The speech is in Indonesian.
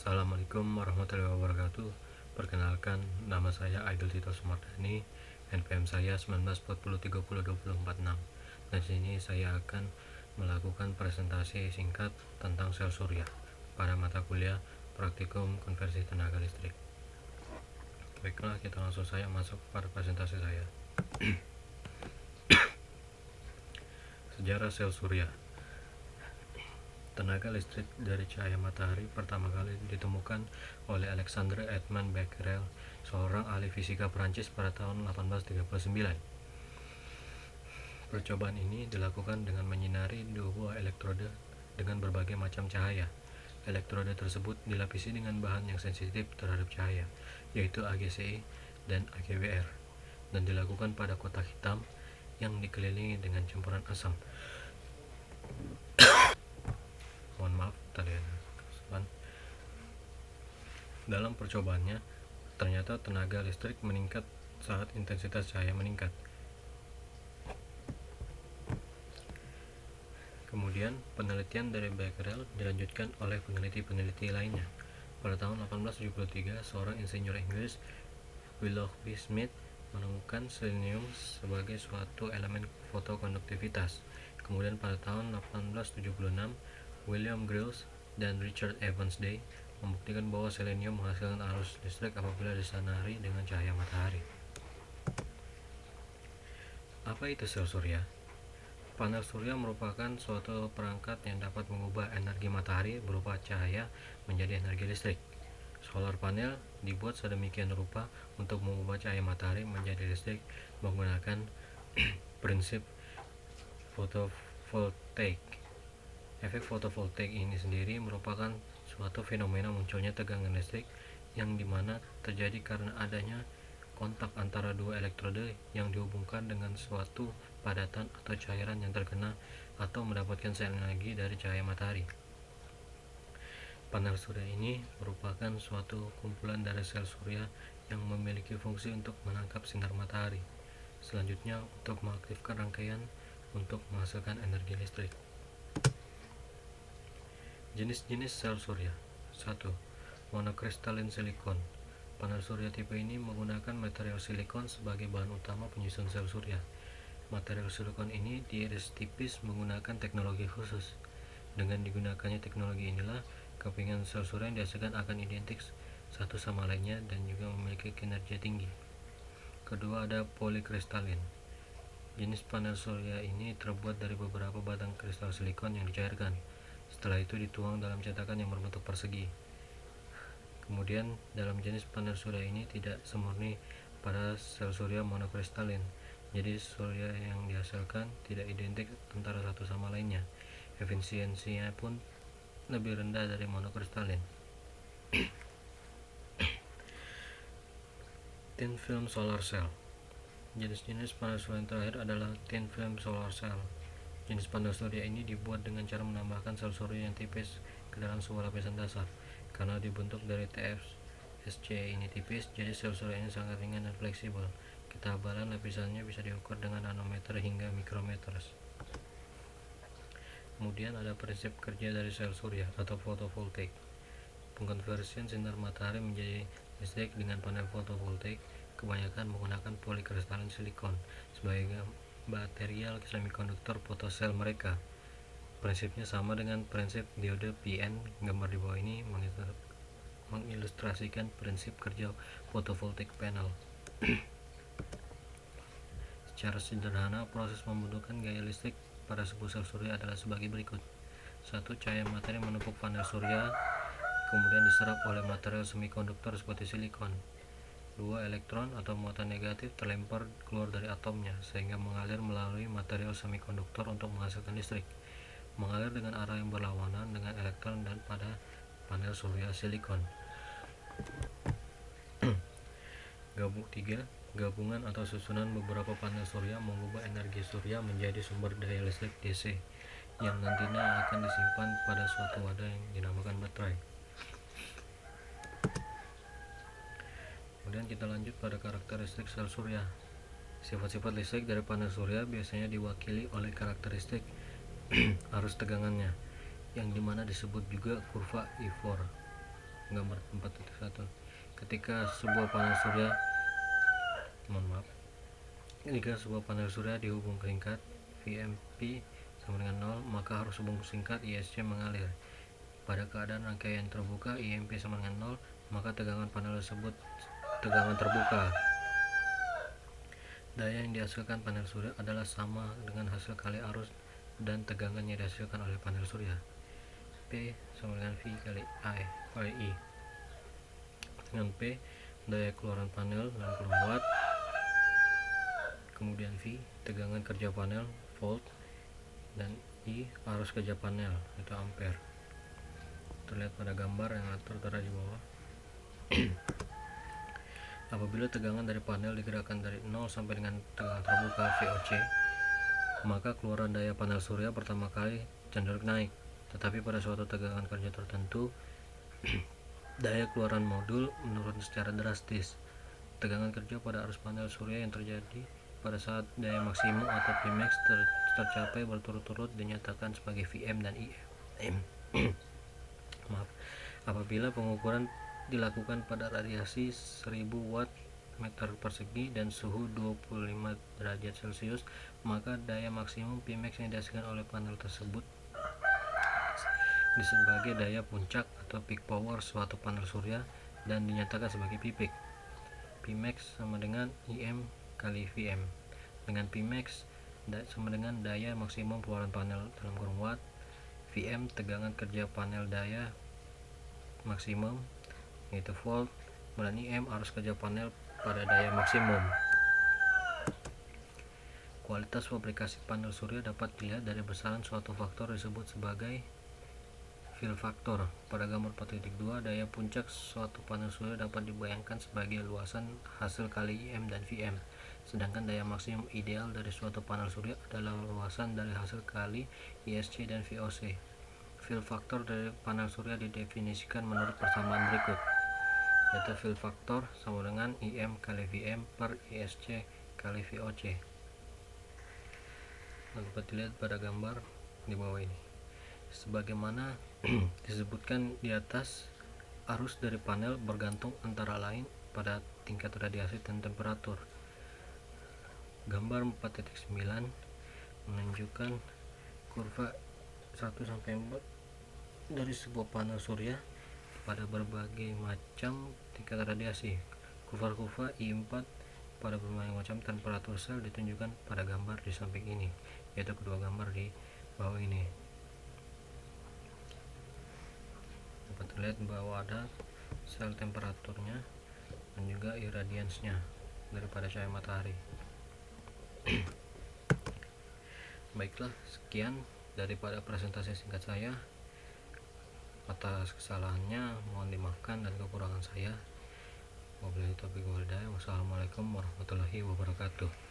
Assalamualaikum warahmatullahi wabarakatuh. Perkenalkan, nama saya Aidil Tito Sumardani, NPM saya 1940302046. Dan sini saya akan melakukan presentasi singkat tentang sel surya pada mata kuliah Praktikum Konversi Tenaga Listrik. Baiklah, kita langsung saja masuk pada presentasi saya. Sejarah sel surya. Tenaga listrik dari cahaya matahari pertama kali ditemukan oleh Alexandre Edmond Becquerel, seorang ahli fisika Prancis pada tahun 1839. Percobaan ini dilakukan dengan menyinari dua buah elektroda dengan berbagai macam cahaya. Elektroda tersebut dilapisi dengan bahan yang sensitif terhadap cahaya, yaitu AgCi dan AgBr, dan dilakukan pada kotak hitam yang dikelilingi dengan campuran asam. Mohon maaf tadi. Dalam percobaannya, ternyata tenaga listrik meningkat saat intensitas cahaya meningkat. Kemudian, penelitian dari Becquerel dilanjutkan oleh peneliti-peneliti lainnya. Pada tahun 1873, seorang insinyur Inggris, Willoughby Smith, menemukan selenium sebagai suatu elemen fotokonduktivitas. Kemudian pada tahun 1876, William Grills dan Richard Evans Day membuktikan bahwa selenium menghasilkan arus listrik apabila disinari dengan cahaya matahari. Apa itu sel surya? Panel surya merupakan suatu perangkat yang dapat mengubah energi matahari berupa cahaya menjadi energi listrik. Solar panel dibuat sedemikian rupa untuk mengubah cahaya matahari menjadi listrik menggunakan prinsip fotovoltaik. Efek fotovoltaik ini sendiri merupakan suatu fenomena munculnya tegangan listrik yang dimana terjadi karena adanya kontak antara dua elektroda yang dihubungkan dengan suatu padatan atau cairan yang terkena atau mendapatkan sel energi dari cahaya matahari. Panel surya ini merupakan suatu kumpulan dari sel surya yang memiliki fungsi untuk menangkap sinar matahari. Selanjutnya, untuk mengaktifkan rangkaian untuk menghasilkan energi listrik. Jenis-jenis sel surya. 1. Monokristalin silikon. Panel surya tipe ini menggunakan material silikon sebagai bahan utama penyusun sel surya. Material silikon ini diiris tipis menggunakan teknologi khusus. Dengan digunakannya teknologi inilah, kepingan sel surya yang dihasilkan akan identik satu sama lainnya dan juga memiliki kinerja tinggi. Kedua, ada polikristalin. Jenis panel surya ini terbuat dari beberapa batang kristal silikon yang dicairkan. Setelah itu dituang dalam cetakan yang berbentuk persegi. Kemudian, dalam jenis panel surya ini tidak semurni pada sel surya monokristalin. Jadi surya yang dihasilkan tidak identik antara satu sama lainnya. Efisiensinya pun lebih rendah dari monokristalin. Thin film solar cell. Jenis-jenis panel surya yang terakhir adalah thin film solar cell. Jenis panel surya ini dibuat dengan cara menambahkan sel surya yang tipis ke dalam sebuah lapisan dasar. Karena dibentuk dari TFSC ini tipis, jadi sel surya ini sangat ringan dan fleksibel. Ketebalan lapisannya bisa diukur dengan nanometer hingga mikrometer. Kemudian ada prinsip kerja dari sel surya atau fotovoltaik. Pengkonversian sinar matahari menjadi listrik dengan panel fotovoltaik kebanyakan menggunakan polikristalin silikon sebagai material semikonduktor fotosel mereka. Prinsipnya sama dengan prinsip diode PN. Gambar di bawah ini mengilustrasikan prinsip kerja fotovoltaik panel. Secara sederhana, proses pembentukan gaya listrik pada sebuah sel surya adalah sebagai berikut. 1. Cahaya matahari menumpuk panel surya, kemudian diserap oleh material semikonduktor seperti silikon. 2. Elektron atau muatan negatif terlempar keluar dari atomnya sehingga mengalir melalui material semikonduktor untuk menghasilkan listrik. Mengalir dengan arah yang berlawanan dengan elektron dan pada panel surya silikon. 3. Gabungan atau susunan beberapa panel surya mengubah energi surya menjadi sumber daya listrik DC yang nantinya akan disimpan pada suatu wadah yang dinamakan baterai. Kemudian kita lanjut pada karakteristik sel surya. Sifat-sifat listrik dari panel surya biasanya diwakili oleh karakteristik arus tegangannya, yang dimana disebut juga kurva Evor. gambar 4.1. Ketika sebuah panel surya dihubung ke tingkat VMP sama dengan 0, maka arus hubung singkat ISC mengalir. Pada keadaan rangkaian terbuka IMP sama dengan 0, maka tegangan panel tersebut tegangan terbuka. Daya yang dihasilkan panel surya adalah sama dengan hasil kali arus dan tegangan yang dihasilkan oleh panel surya. P sama dengan V kali I. Dengan P, daya keluaran panel 60 watt. Kemudian V, tegangan kerja panel volt, dan I, arus kerja panel itu ampere. Terlihat pada gambar yang tertera di bawah. Apabila tegangan dari panel digerakkan dari 0 sampai dengan tegangan terbuka VOC, maka keluaran daya panel surya pertama kali cenderung naik. Tetapi pada suatu tegangan kerja tertentu, daya keluaran modul menurun secara drastis. Tegangan kerja pada arus panel surya yang terjadi pada saat daya maksimum atau Pmax tercapai berturut-turut dinyatakan sebagai VM dan IM. Apabila pengukuran dilakukan pada radiasi 1000 watt meter persegi dan suhu 25 derajat Celcius, maka daya maksimum Pmax yang dihasilkan oleh panel tersebut sebagai daya puncak atau peak power suatu panel surya dan dinyatakan sebagai Ppeak. Pmax sama dengan IM kali VM, dengan Pmax sama dengan daya maksimum keluaran panel dalam kurung watt, VM tegangan kerja panel daya maksimum yaitu volt, dan IM arus kerja panel pada daya maksimum. Kualitas fabrikasi panel surya dapat dilihat dari besaran suatu faktor disebut sebagai fill factor. Pada gambar 4.2, daya puncak suatu panel surya dapat dibayangkan sebagai luasan hasil kali IM dan VM, sedangkan daya maksimum ideal dari suatu panel surya adalah luasan dari hasil kali ISC dan VOC. Fill factor dari panel surya didefinisikan menurut persamaan berikut, yaitu fill factor sama dengan IM kali VM per ISC kali VOC. Dapat dilihat pada gambar di bawah ini. Sebagaimana disebutkan di atas, arus dari panel bergantung antara lain pada tingkat radiasi dan temperatur. Gambar 4.9 menunjukkan kurva 1 sampai 4 dari sebuah panel surya pada berbagai macam tingkat radiasi. Kurva-kurva I4 pada berbagai macam temperatur sel ditunjukkan pada gambar di samping ini, yaitu kedua gambar di bawah ini. Dapat terlihat bahwa ada sel temperaturnya dan juga irradiance-nya daripada cahaya matahari. Baiklah, sekian daripada presentasi singkat saya. Atas kesalahannya mohon dimaafkan dan kekurangan saya. Wabillahi taufiq wal hidayah. Wassalamualaikum warahmatullahi wabarakatuh.